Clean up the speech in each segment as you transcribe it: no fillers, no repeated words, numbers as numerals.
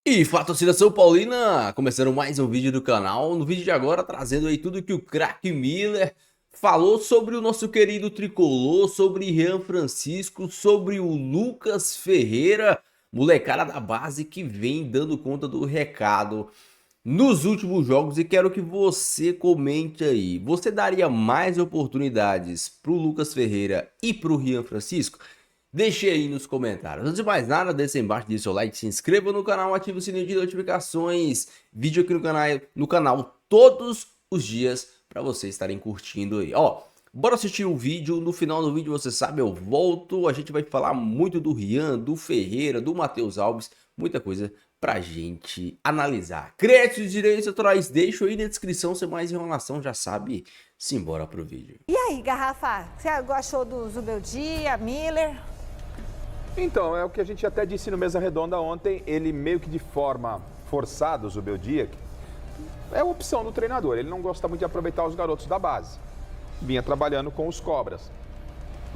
E fala, torcida São Paulina, começando mais um vídeo do canal. No vídeo de agora, trazendo aí tudo que o craque Miller falou sobre o nosso querido tricolor, sobre Rian Francisco, sobre o Lucas Ferreira, molecada da base que vem dando conta do recado nos últimos jogos. E quero que você comente aí, você daria mais oportunidades pro Lucas Ferreira e pro Rian Francisco? Deixe aí nos comentários. Antes de mais nada, deixe aí embaixo, deixe seu like, se inscreva no canal, ative o sininho de notificações. Vídeo aqui no canal todos os dias para vocês estarem curtindo aí. Ó, bora assistir o vídeo. No final do vídeo, você sabe, eu volto. A gente vai falar muito do Rian, do Ferreira, do Matheus Alves. Muita coisa pra gente analisar. Créditos e direitos autorais, deixo aí na descrição. Sem mais enrolação, já sabe. Simbora pro vídeo. E aí, Garrafa, você gostou do Zubeldia, Miller? Então, é o que a gente até disse no Mesa Redonda ontem, ele meio que de forma forçada, o Zubeldia, é a opção do treinador, ele não gosta muito de aproveitar os garotos da base. Vinha trabalhando com os Cobras.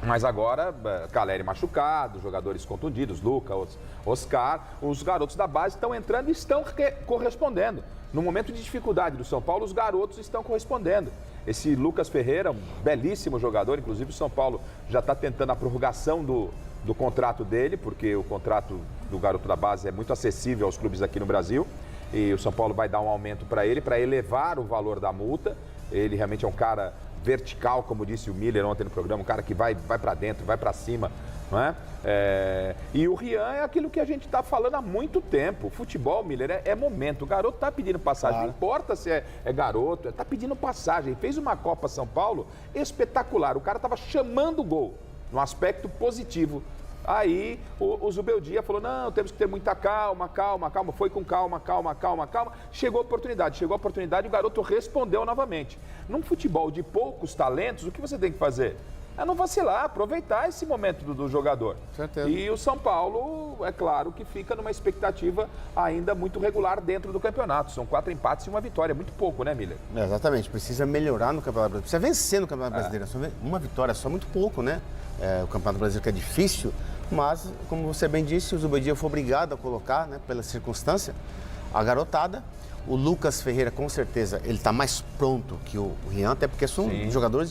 Mas agora, Caleri machucado, jogadores contundidos, Lucas, Oscar, os garotos da base estão entrando e estão correspondendo. No momento de dificuldade do São Paulo, os garotos estão correspondendo. Esse Lucas Ferreira, um belíssimo jogador, inclusive o São Paulo já está tentando a prorrogação do contrato dele, porque o contrato do garoto da base é muito acessível aos clubes aqui no Brasil. E o São Paulo vai dar um aumento para ele, para elevar o valor da multa. Ele realmente é um cara vertical, como disse o Miller ontem no programa, um cara que vai para dentro, vai para cima, não é? E o Rian é aquilo que a gente está falando há muito tempo. Futebol, Miller, é momento. O garoto está pedindo passagem, não importa se é garoto, está pedindo passagem. Fez uma Copa São Paulo espetacular. O cara estava chamando o gol, no aspecto positivo. Aí o Zubeldia falou, não, temos que ter muita calma, calma, calma. Foi com calma, calma, calma, calma. Chegou a oportunidade e o garoto respondeu novamente. Num futebol de poucos talentos, o que você tem que fazer? É não vacilar, aproveitar esse momento do jogador. Certeza. E o São Paulo, é claro, que fica numa expectativa ainda muito regular dentro do campeonato. São 4 empates e uma vitória. Muito pouco, né, Miller? Exatamente, precisa melhorar no Campeonato Brasileiro. Precisa vencer no Campeonato Brasileiro. Só uma vitória, só muito pouco, né? O Campeonato Brasileiro que é difícil, mas, como você bem disse, o Zubeldia foi obrigado a colocar, né, pela circunstância, a garotada. O Lucas Ferreira, com certeza, ele está mais pronto que o Rian, até porque são jogadores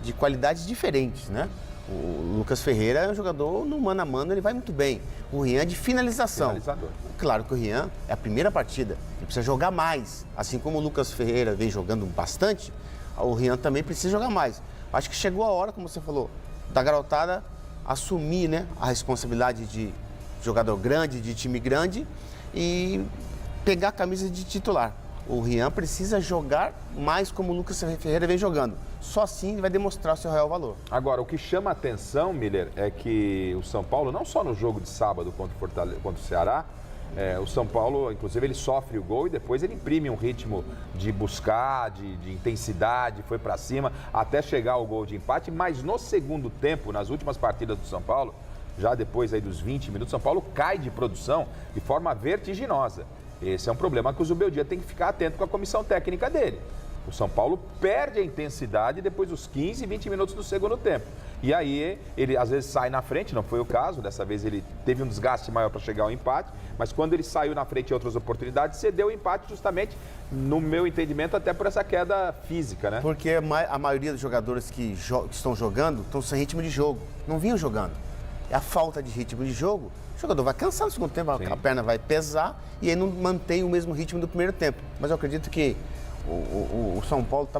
de qualidades diferentes, né? O Lucas Ferreira é um jogador no mano a mano, ele vai muito bem. O Rian é de finalização. Finalizador. Claro que o Rian é a primeira partida, ele precisa jogar mais. Assim como o Lucas Ferreira vem jogando bastante, o Rian também precisa jogar mais. Acho que chegou a hora, como você falou, da garotada assumir, né, a responsabilidade de jogador grande, de time grande e pegar a camisa de titular. O Rian precisa jogar mais como o Lucas Ferreira vem jogando. Só assim ele vai demonstrar o seu real valor. Agora, o que chama a atenção, Miller, é que o São Paulo, não só no jogo de sábado contra o Ceará, o São Paulo, inclusive, ele sofre o gol e depois ele imprime um ritmo de buscar, de intensidade, foi para cima, até chegar ao gol de empate. Mas no segundo tempo, nas últimas partidas do São Paulo, já depois aí dos 20 minutos, São Paulo cai de produção de forma vertiginosa. Esse é um problema que o Zubeldia tem que ficar atento com a comissão técnica dele. O São Paulo perde a intensidade depois dos 15, 20 minutos do segundo tempo. E aí ele às vezes sai na frente, não foi o caso, dessa vez ele teve um desgaste maior para chegar ao empate, mas quando ele saiu na frente em outras oportunidades, cedeu o empate justamente, no meu entendimento, até por essa queda física, né? Porque a maioria dos jogadores que estão jogando estão sem ritmo de jogo, não vinham jogando. É a falta de ritmo de jogo. O jogador vai cansar no segundo tempo, a perna vai pesar e aí não mantém o mesmo ritmo do primeiro tempo. Mas eu acredito que o São Paulo está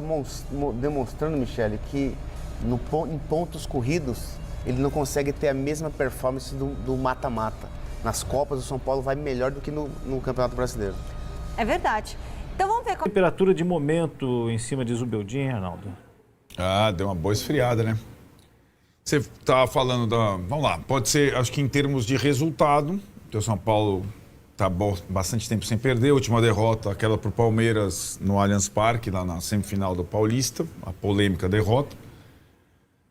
demonstrando, Michele, que em pontos corridos ele não consegue ter a mesma performance do mata-mata. Nas Copas, o São Paulo vai melhor do que no Campeonato Brasileiro. É verdade. Então vamos ver como... Temperatura de momento em cima de Zubeldia, hein, Arnaldo? Ah, deu uma boa esfriada, né? Você estava falando da... Vamos lá, pode ser, acho que em termos de resultado, o São Paulo está bastante tempo sem perder. A última derrota, aquela para o Palmeiras no Allianz Parque, lá na semifinal do Paulista, a polêmica derrota.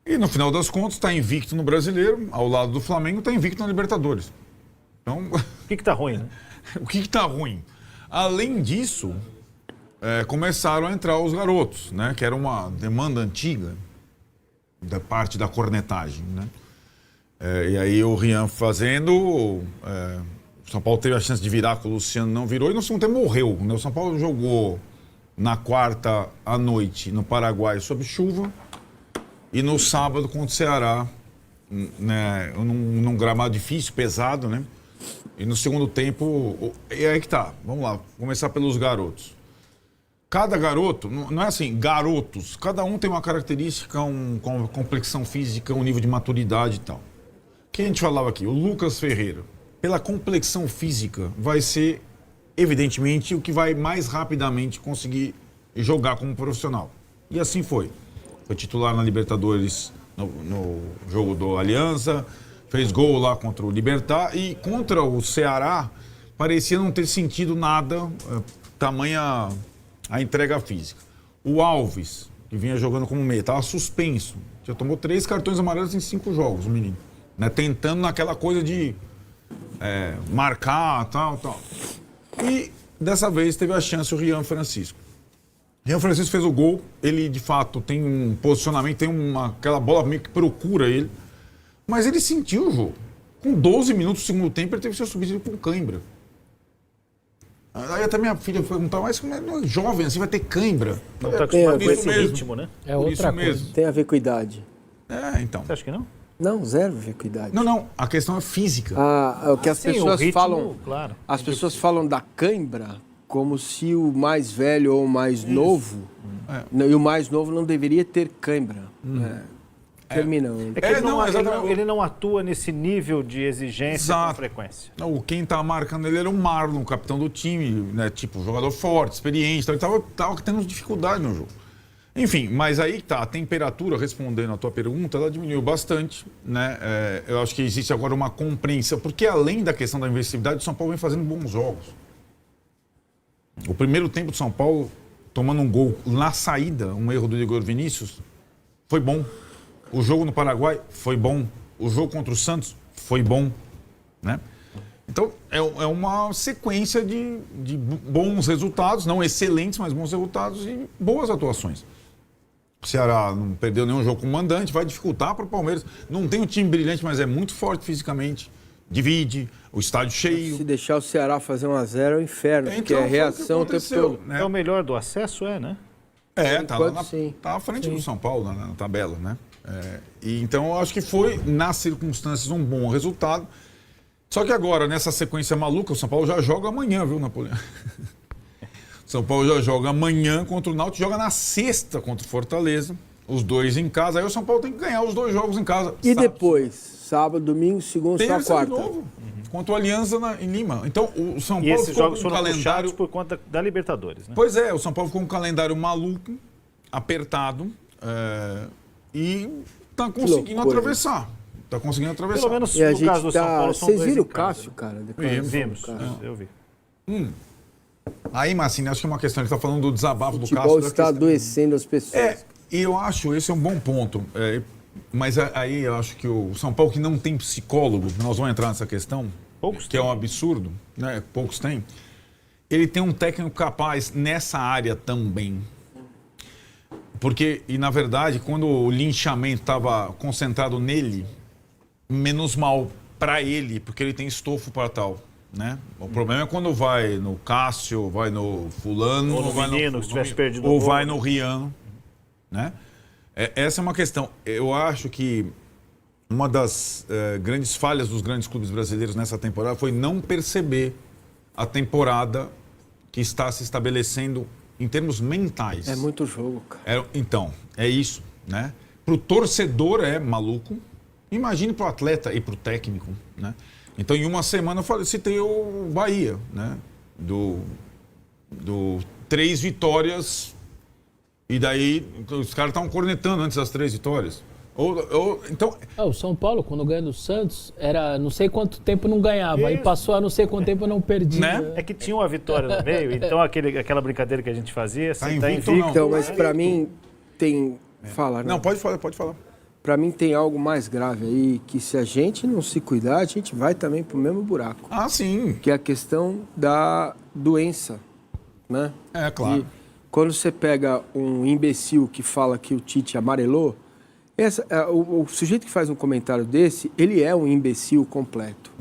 E no final das contas está invicto no Brasileiro, ao lado do Flamengo está invicto na Libertadores. Então... O que está ruim, né? O que está ruim? Além disso, começaram a entrar os garotos, né? Que era uma demanda antiga da parte da cornetagem, né? E aí o Rian fazendo O São Paulo teve a chance de virar, com o Luciano não virou, e no segundo tempo morreu. Né? O São Paulo jogou na quarta à noite no Paraguai sob chuva e no sábado contra o Ceará, né, num gramado difícil, pesado, né? E no segundo tempo, e aí que tá, vamos lá, começar pelos garotos. Cada garoto, não é assim, garotos, cada um tem uma característica, uma complexão física, um nível de maturidade e tal. Quem a gente falava aqui? O Lucas Ferreira, pela complexão física, vai ser, evidentemente, o que vai mais rapidamente conseguir jogar como profissional. E assim foi. Foi titular na Libertadores, no jogo do Aliança, fez gol lá contra o Libertad e contra o Ceará parecia não ter sentido nada, tamanha a entrega física. O Alves, que vinha jogando como meia, estava suspenso. Já tomou 3 cartões amarelos em 5 jogos, o menino. Né? Tentando naquela coisa de marcar, tal. E dessa vez teve a chance o Rian Francisco. Rian Francisco fez o gol, ele de fato tem um posicionamento, tem aquela bola meio que procura ele, mas ele sentiu o jogo. Com 12 minutos do segundo tempo, ele teve seu subsídio com cãibra. Aí até minha filha foi perguntar, mas como é jovem assim, vai ter cãibra? Não está acostumado com esse mesmo. ritmo, né? É outra coisa. Mesmo. Tem a ver com idade. Então. Você acha que não? Não, zero a ver com idade. Não, a questão é física. O que as Sim, pessoas o ritmo, falam. claro. As pessoas falam da cãibra como se o mais velho ou o mais novo. E o mais novo não deveria ter cãibra. Termina. É que ele não atua nesse nível de exigência com frequência. Não, quem tá marcando ele era o Marlon, o capitão do time, né? Tipo, jogador forte, experiente, então ele tava tendo dificuldade no jogo. Enfim, mas aí tá, a temperatura, respondendo a tua pergunta, ela diminuiu bastante, né? Eu acho que existe agora uma compreensão, porque além da questão da invencibilidade, o São Paulo vem fazendo bons jogos. O primeiro tempo do São Paulo, tomando um gol na saída, um erro do Igor Vinícius, foi bom. O jogo no Paraguai foi bom. O jogo contra o Santos foi bom, né? Então, é uma sequência de bons resultados, não excelentes, mas bons resultados e boas atuações. O Ceará não perdeu nenhum jogo como mandante, vai dificultar para o Palmeiras. Não tem um time brilhante, mas é muito forte fisicamente. Divide, o estádio cheio. Se deixar o Ceará fazer 1-0 é o inferno, porque Então, é reação o tempo todo. né? É o melhor do acesso, né? Tá lá sim. tá à frente do São Paulo na tabela, né? E então eu acho que foi, nas circunstâncias, um bom resultado. Só que agora, nessa sequência maluca, o São Paulo já joga amanhã, viu, Napoleão? São Paulo já joga amanhã contra o Náutico, joga na sexta contra o Fortaleza, os dois em casa. Aí o São Paulo tem que ganhar os 2 jogos em casa. E depois? Sábado, domingo, segunda, só terça quarta. de novo, contra o Aliança em Lima. Então o São E Paulo esses ficou jogos com um foram calendário... puxados por conta da Libertadores, né? Pois é, o São Paulo ficou com um calendário maluco, apertado, e tá conseguindo atravessar. Tá conseguindo atravessar. Pelo menos E a no caso gente do São Paulo são 2 Vocês viram em o casa, Cássio, cara? Vimos, eu vi. Aí, Massini, acho que é uma questão, ele tá falando do desabafo O do futebol Cássio. está adoecendo as pessoas. E eu acho, esse é um bom ponto. Mas aí eu acho que o São Paulo, que não tem psicólogo, nós vamos entrar nessa questão, que é um absurdo, né? Poucos têm. Ele tem um técnico capaz nessa área também. Porque, e na verdade, quando o linchamento estava concentrado nele, menos mal para ele, porque ele tem estofo para tal, né? O problema é quando vai no Cássio, vai no fulano, Ou no vai menino, se tivesse perdido o ou gol, vai né? no Rian, né? Essa é uma questão. Eu acho que uma das grandes falhas dos grandes clubes brasileiros nessa temporada foi não perceber a temporada que está se estabelecendo em termos mentais. É muito jogo, cara. Então, é isso, né? Pro torcedor é maluco. Imagine pro atleta e pro técnico, né? Então, em uma semana eu citei o Bahia, né? Do 3 vitórias e daí os caras estavam cornetando antes das 3 vitórias. Então... O São Paulo, quando ganha do Santos, era não sei quanto tempo não ganhava. Aí passou a não sei quanto tempo não perdia. Né? É que tinha uma vitória no meio, então aquela brincadeira que a gente fazia, Tá tá invicto, invicto. Então, mas pra mim tem... Fala, né? Não, pode falar. Pra mim tem algo mais grave aí, que se a gente não se cuidar, a gente vai também pro mesmo buraco. Ah, sim. Que é a questão da doença, né? É, claro. E quando você pega um imbecil que fala que o Tite amarelou, O sujeito que faz um comentário desse, ele é um imbecil completo.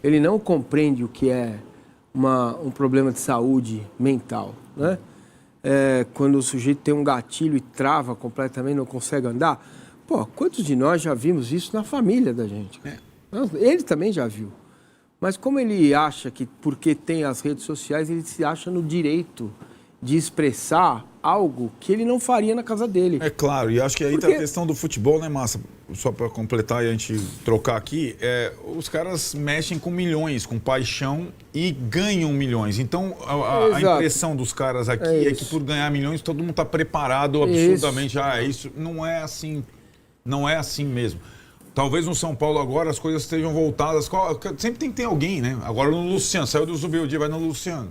Ele não compreende o que é um problema de saúde mental, né? Quando o sujeito tem um gatilho e trava completamente, não consegue andar. Pô, quantos de nós já vimos isso na família da gente? Ele também já viu. Mas como ele acha que, porque tem as redes sociais, ele se acha no direito de expressar algo que ele não faria na casa dele. É claro, e acho que aí tá a questão do futebol, né, Massa? Só para completar e a gente trocar aqui, os caras mexem com milhões, com paixão e ganham milhões. Então, a impressão dos caras aqui é que por ganhar milhões todo mundo está preparado absurdamente. Isso não é assim, não é assim mesmo. Talvez no São Paulo agora as coisas estejam voltadas. Sempre tem que ter alguém, né? Agora no Luciano, saiu do Zubeldia, vai no Luciano.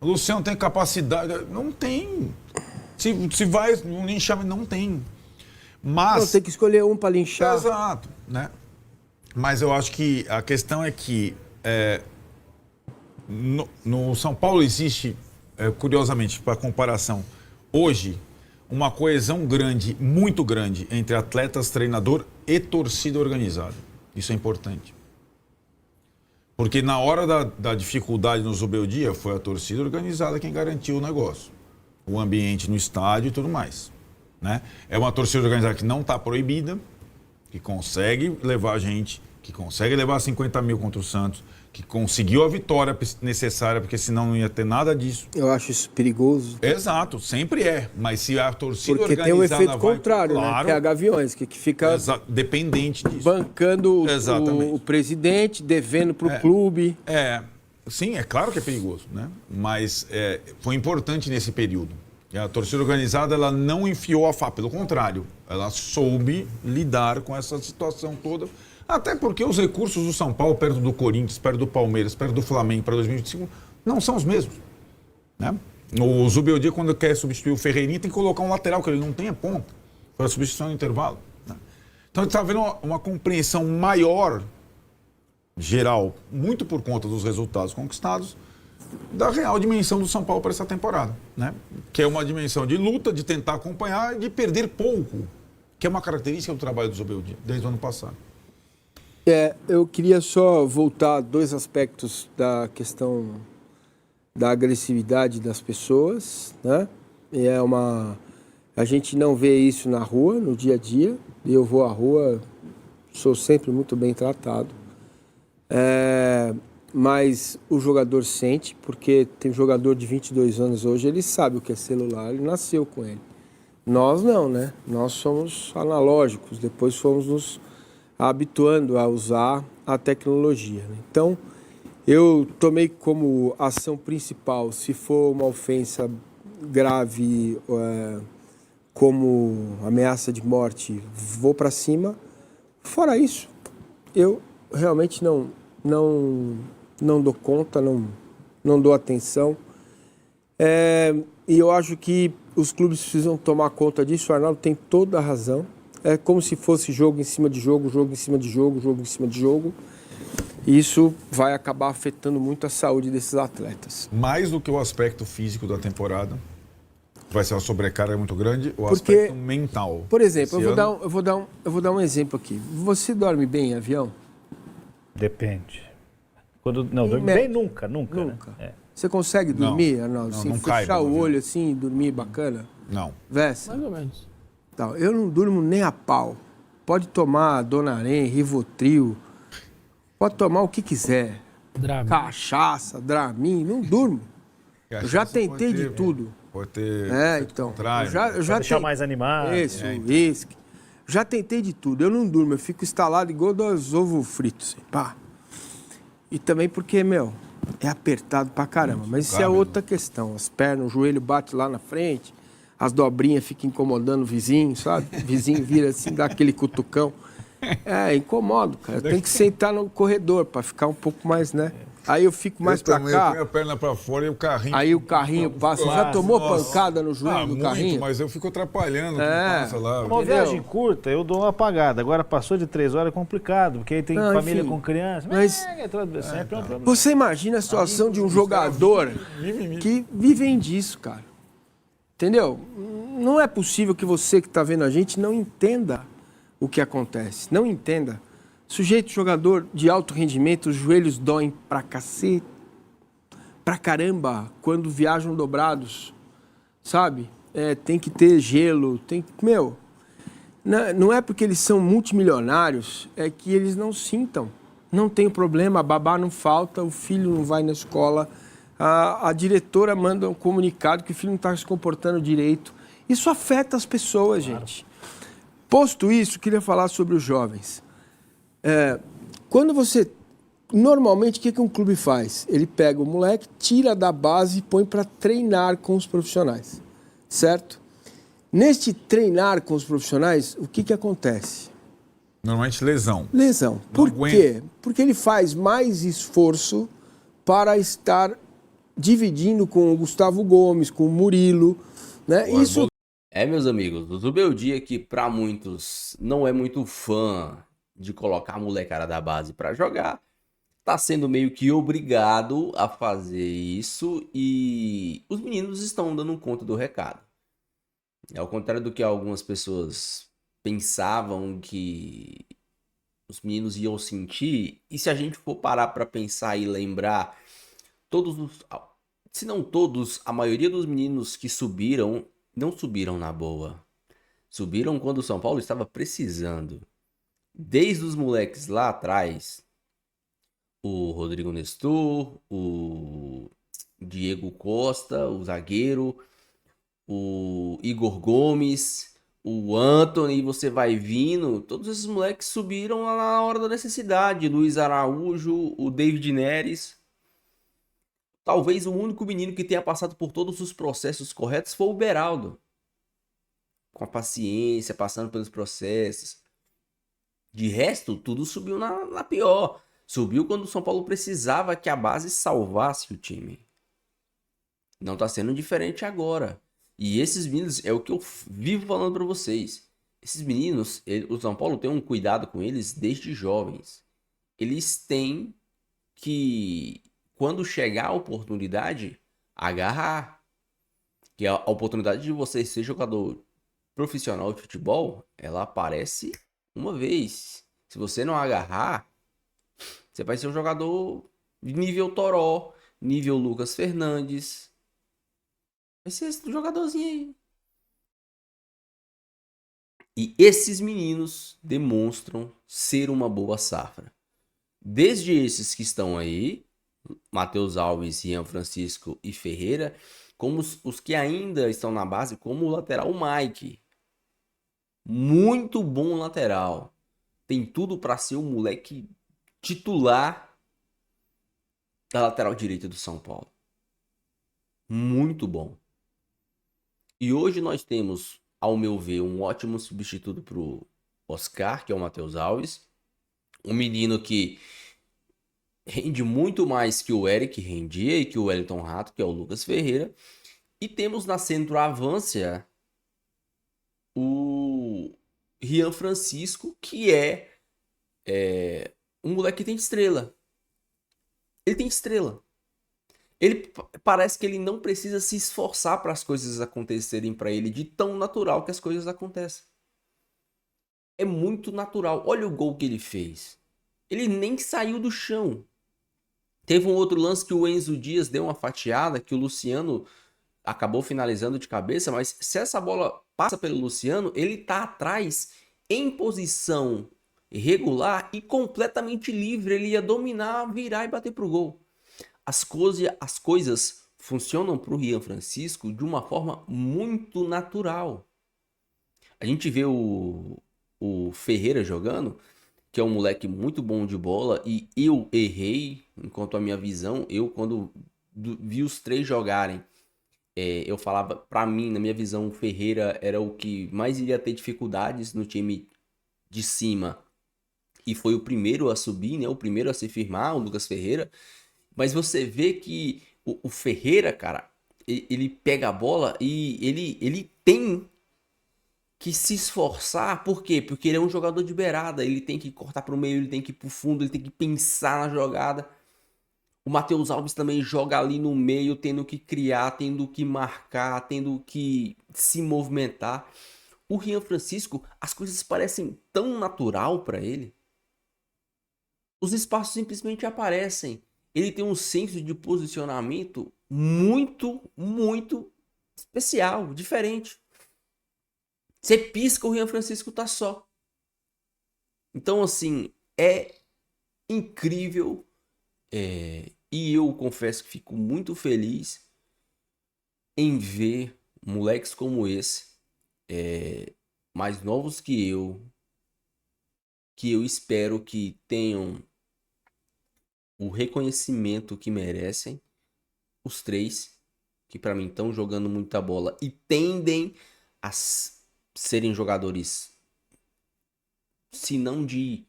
O Luciano tem capacidade. Não tem. Se vai, um linchamento não tem. Mas. Não, tem que escolher um para linchar. Exato, né? Mas eu acho que a questão é que no São Paulo existe, curiosamente, para comparação, hoje, uma coesão grande, muito grande, entre atletas, treinador e torcida organizada. Isso é importante. Porque na hora da dificuldade no Zubeldia, foi a torcida organizada quem garantiu o negócio. O ambiente no estádio e tudo mais. Né? É uma torcida organizada que não está proibida, que consegue levar a gente, que consegue levar 50 mil contra o Santos, que conseguiu a vitória necessária, porque senão não ia ter nada disso. Eu acho isso perigoso. Exato, sempre é. Mas se a torcida porque organizada... Porque tem um efeito contrário, claro, né? Que é a Gaviões, que fica... dependente disso. Bancando o presidente, devendo para o clube. Sim, é claro que é perigoso, né? Mas foi importante nesse período. E a torcida organizada, ela não enfiou a faca, pelo contrário. Ela soube lidar com essa situação toda. Até porque os recursos do São Paulo, perto do Corinthians, perto do Palmeiras, perto do Flamengo para 2025, não são os mesmos. Né? O Zubeldia, quando quer substituir o Ferreirinha, tem que colocar um lateral, que ele não tem a ponta. Foi a substituição no intervalo. Né? Então, a gente está vendo uma compreensão maior, geral, muito por conta dos resultados conquistados, da real dimensão do São Paulo para essa temporada. Né? Que é uma dimensão de luta, de tentar acompanhar e de perder pouco, que é uma característica do trabalho do Zubeldia, desde o ano passado. Eu queria só voltar a dois aspectos da questão da agressividade das pessoas, né? A gente não vê isso na rua, no dia a dia. Eu vou à rua, sou sempre muito bem tratado. Mas o jogador sente, porque tem jogador de 22 anos hoje, ele sabe o que é celular, ele nasceu com ele. Nós não, né? Nós somos analógicos, depois fomos nos habituando a usar a tecnologia. Né? Então, eu tomei como ação principal, se for uma ofensa grave, como ameaça de morte, vou para cima. Fora isso, eu realmente não dou conta, não dou atenção. E eu acho que os clubes precisam tomar conta disso. O Arnaldo tem toda a razão. É como se fosse jogo em cima de jogo, jogo em cima de jogo, jogo em cima de jogo. E isso vai acabar afetando muito a saúde desses atletas. Mais do que o aspecto físico da temporada, vai ser uma sobrecarga muito grande, o aspecto mental. Por exemplo, eu vou dar um exemplo aqui. Você dorme bem em avião? Depende. Não, dorme bem nunca. Né? Você consegue dormir, Arnaldo? Assim, fechar o olho assim e dormir bacana? Não. Vesse? Mais ou menos. Então, eu não durmo nem a pau. Pode tomar Donarém, Rivotril, pode tomar o que quiser. Dramin. Cachaça, Dramin, não durmo. Eu já tentei de tudo. Pode ter. Então. Eu já deixar mais animado. Isso, uísque. Já tentei de tudo. Eu não durmo, eu fico instalado igual dos ovos fritos. Assim, pá. E também porque, é apertado pra caramba. Mas isso é outra questão. As pernas, o joelho bate lá na frente. As dobrinhas ficam incomodando o vizinho, sabe? O vizinho vira assim, dá aquele cutucão. Incomodo, cara. Tem que sentar no corredor para ficar um pouco mais, né? Aí eu fico mais pra cá. Eu ponho a perna pra fora e o carrinho... Aí o carrinho passa. Já tomou pancada no joelho do carrinho? Mas eu fico atrapalhando. Passa lá. Uma viagem curta, eu dou uma apagada. Agora passou de 3 horas é complicado, porque aí tem família com criança. Mas sempre é um problema. Você imagina a situação de um jogador que vivem disso, cara. Entendeu? Não é possível que você que está vendo a gente não entenda o que acontece. Não entenda. Sujeito, jogador de alto rendimento, os joelhos doem pra cacete, pra caramba, quando viajam dobrados, sabe? Tem que ter gelo, Meu, não é porque eles são multimilionários, é que eles não sintam. Não tem problema, a babá não falta, o filho não vai na escola, a diretora manda um comunicado que o filho não está se comportando direito. Isso afeta as pessoas, gente. Posto isso, queria falar sobre os jovens. Quando você... Normalmente, o que um clube faz? Ele pega o moleque, tira da base e põe para treinar com os profissionais, certo? Neste treinar com os profissionais, o que acontece? Normalmente lesão. Lesão. Por quê? Porque ele faz mais esforço para estar dividindo com o Gustavo Gomes, com o Murilo, né? Isso... Meus amigos, o Zubeldia, que para muitos não é muito fã de colocar a molecada da base para jogar, tá sendo meio que obrigado a fazer isso e os meninos estão dando conta do recado. Ao contrário do que algumas pessoas pensavam que os meninos iam sentir, e se a gente for parar para pensar e lembrar, se não todos, a maioria dos meninos que subiram, não subiram na boa. Subiram quando o São Paulo estava precisando. Desde os moleques lá atrás, o Rodrigo Nestor, o Diego Costa, o zagueiro, o Igor Gomes, o Antony, você vai vindo, todos esses moleques subiram lá na hora da necessidade. Luiz Araújo, o David Neres. Talvez o único menino que tenha passado por todos os processos corretos foi o Beraldo. Com a paciência, passando pelos processos. De resto, tudo subiu na pior. Subiu quando o São Paulo precisava que a base salvasse o time. Não tá sendo diferente agora. E esses meninos, é o que eu vivo falando para vocês. Esses meninos, o São Paulo tem um cuidado com eles desde jovens. Eles têm que, quando chegar a oportunidade, agarrar. Que a oportunidade de você ser jogador profissional de futebol, ela aparece uma vez. Se você não agarrar, você vai ser um jogador nível Toró, nível Lucas Fernandes. Vai ser esse jogadorzinho aí. E esses meninos demonstram ser uma boa safra. Desde esses que estão aí, Matheus Alves, Ian Francisco e Ferreira, como os que ainda estão na base, como o lateral Mike. Muito bom lateral. Tem tudo para ser um moleque titular da lateral direita do São Paulo. Muito bom. E hoje nós temos, ao meu ver, um ótimo substituto para o Oscar, que é o Matheus Alves. Um menino que rende muito mais que o Eric rendia e que o Wellington Rato, que é o Lucas Ferreira. E temos na centroavância o Rian Francisco, que é um moleque que tem estrela. Ele tem estrela. Ele parece que ele não precisa se esforçar para as coisas acontecerem para ele, de tão natural que as coisas acontecem. É muito natural. Olha o gol que ele fez. Ele nem saiu do chão. Teve um outro lance que o Enzo Dias deu uma fatiada, que o Luciano acabou finalizando de cabeça, mas se essa bola passa pelo Luciano, ele tá atrás em posição regular e completamente livre. Ele ia dominar, virar e bater pro gol. As coisas funcionam para o Rian Francisco de uma forma muito natural. A gente vê o Ferreira jogando, que é um moleque muito bom de bola, e eu errei, enquanto a minha visão, quando vi os três jogarem, eu falava, para mim, na minha visão, o Ferreira era o que mais iria ter dificuldades no time de cima, e foi o primeiro a subir, né? O primeiro a se firmar, o Lucas Ferreira. Mas você vê que o Ferreira, cara, ele pega a bola e ele tem que se esforçar. Por quê? Porque ele é um jogador de beirada. Ele tem que cortar para o meio, ele tem que ir para o fundo, ele tem que pensar na jogada. O Matheus Alves também joga ali no meio, tendo que criar, tendo que marcar, tendo que se movimentar. O Rian Francisco, as coisas parecem tão natural para ele. Os espaços simplesmente aparecem. Ele tem um senso de posicionamento muito, muito especial, diferente. Você pisca, o Rian Francisco tá só. Então, assim, é incrível. E eu confesso que fico muito feliz em ver moleques como esse, mais novos que eu espero que tenham o reconhecimento que merecem. Os três, que pra mim estão jogando muita bola e tendem a serem jogadores, se não de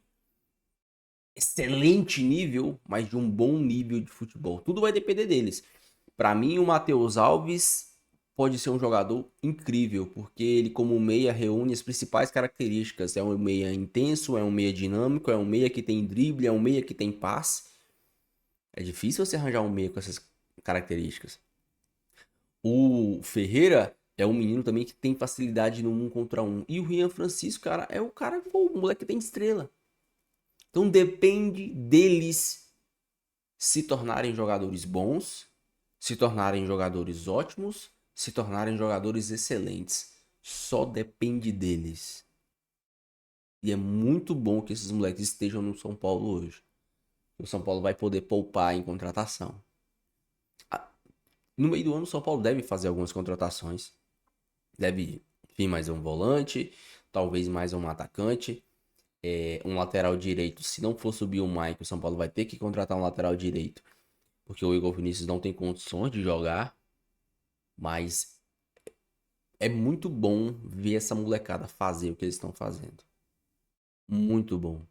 excelente nível, mas de um bom nível de futebol. Tudo vai depender deles. Pra mim, o Matheus Alves pode ser um jogador incrível, porque ele, como meia, reúne as principais características. É um meia intenso, é um meia dinâmico, é um meia que tem drible, é um meia que tem passe. É difícil você arranjar um meia com essas características. O Ferreira é um menino também que tem facilidade no 1 contra 1. E o Rian Francisco, cara, é o cara, o moleque que tem estrela. Então depende deles se tornarem jogadores bons, se tornarem jogadores ótimos, se tornarem jogadores excelentes. Só depende deles. E é muito bom que esses moleques estejam no São Paulo hoje. O São Paulo vai poder poupar em contratação. No meio do ano, o São Paulo deve fazer algumas contratações. Deve vir mais um volante, talvez mais um atacante. Um lateral direito. Se não for subir o Mike, o São Paulo vai ter que contratar um lateral direito. Porque o Igor Vinícius não tem condições de jogar. Mas é muito bom ver essa molecada fazer o que eles estão fazendo. Muito bom.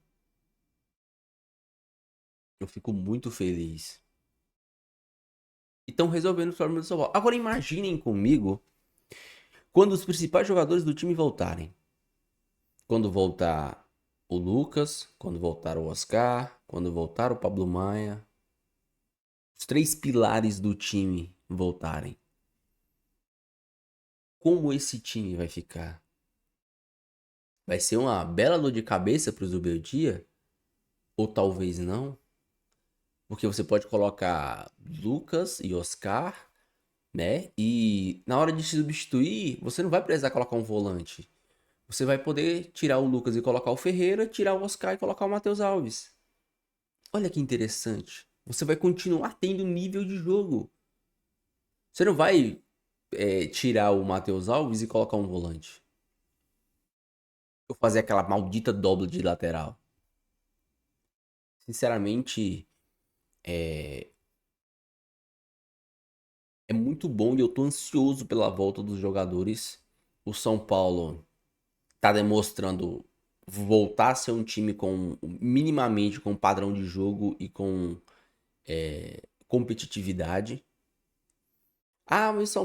Eu fico muito feliz. E estão resolvendo os problemas do São Paulo. Agora imaginem comigo quando os principais jogadores do time voltarem. Quando voltar o Lucas, quando voltar o Oscar, quando voltar o Pablo Maia. Os 3 pilares do time voltarem. Como esse time vai ficar? Vai ser uma bela dor de cabeça para o Zubeldia? Ou talvez não? Porque você pode colocar Lucas e Oscar, né? E na hora de se substituir, você não vai precisar colocar um volante. Você vai poder tirar o Lucas e colocar o Ferreira, tirar o Oscar e colocar o Matheus Alves. Olha que interessante. Você vai continuar tendo nível de jogo. Você não vai tirar o Matheus Alves e colocar um volante. Ou fazer aquela maldita dobra de lateral. Sinceramente, é muito bom e eu tô ansioso pela volta dos jogadores. O São Paulo tá demonstrando voltar a ser um time com minimamente com padrão de jogo e com competitividade. Mas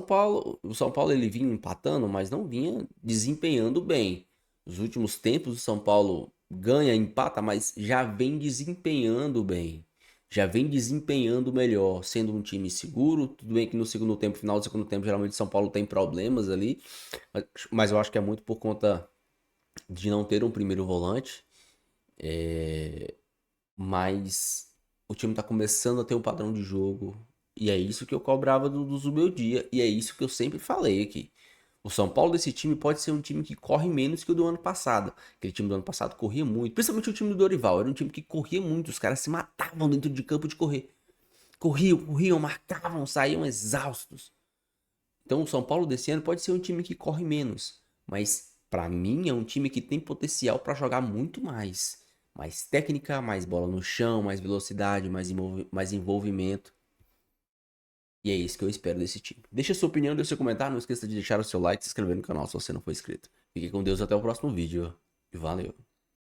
o São Paulo ele vinha empatando, mas não vinha desempenhando bem. Nos últimos tempos o São Paulo ganha, empata, mas já vem desempenhando bem. Já vem desempenhando melhor, sendo um time seguro. Tudo bem que no segundo tempo, final do segundo tempo, geralmente o São Paulo tem problemas ali. Mas eu acho que é muito por conta de não ter um primeiro volante. Mas o time tá começando a ter um padrão de jogo. E é isso que eu cobrava do Zubeldia. E é isso que eu sempre falei aqui. O São Paulo desse time pode ser um time que corre menos que o do ano passado. Aquele time do ano passado corria muito. Principalmente o time do Dorival. Era um time que corria muito. Os caras se matavam dentro de campo de correr. Corriam, marcavam, saíam exaustos. Então o São Paulo desse ano pode ser um time que corre menos. Mas pra mim é um time que tem potencial pra jogar muito mais. Mais técnica, mais bola no chão, mais velocidade, mais envolvimento. E é isso que eu espero desse time. Deixa sua opinião, deixa seu comentário. Não esqueça de deixar o seu like e se inscrever no canal se você não for inscrito. Fique com Deus até o próximo vídeo. E valeu.